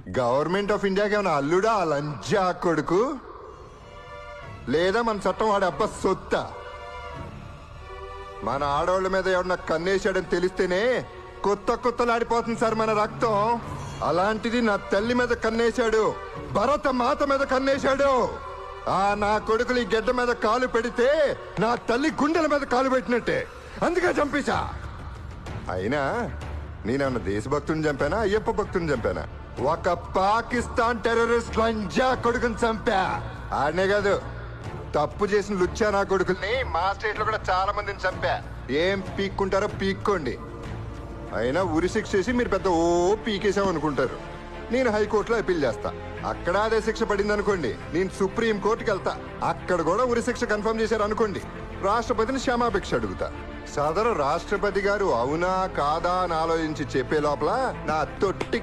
Government of ఇండియాకి ఏమైనా అల్లుడా లంజా కొడుకు, లేదా మన చట్టం వాడి అబ్బ సొత్త? మన ఆడవాళ్ళ మీద ఎవరన్నా కన్నేశాడని తెలిస్తేనే కొత్తలాడిపోతుంది సార్ మన రక్తం. అలాంటిది నా తల్లి మీద కన్నేశాడు, భరత మాత మీద కన్నేశాడు. నా కొడుకులు ఈ గడ్డ మీద కాలు పెడితే నా తల్లి గుండెల మీద కాలు పెట్టినట్టే, అందుకే చంపేశా. అయినా నేనన్న దేశభక్తుని చంపానా, అయ్యప్ప భక్తుని చంపానా? ఒక పాకిస్తాన్ టెర్రరిస్ట్ లంజా కొడుకుని చంపా. ఆడనే కాదు, తప్పు చేసిన లుచ్చా నా కొడుకుల్ని మా స్టేట్ లో కూడా చాలా మందిని చంపా. ఏం పీక్కుంటారో పీక్కోండి. అయినా ఉరి శిక్ష చేసి మీరు పెద్ద పీకేసాం అనుకుంటారు. నేను హైకోర్టులో అప్పీల్ చేస్తా. అక్కడ అదే శిక్ష పడింది అనుకోండి, నేను సుప్రీం కోర్టుకి వెళ్తా. అక్కడ కూడా ఉరి శిక్ష కన్ఫర్మ్ చేశారు అనుకోండి, రాష్ట్రపతిని క్షమాభిక్ష అడుగుతా. సదరు రాష్ట్రపతి గారు అవునా కాదా అని ఆలోచించి చెప్పే లోపల నా తొట్టికి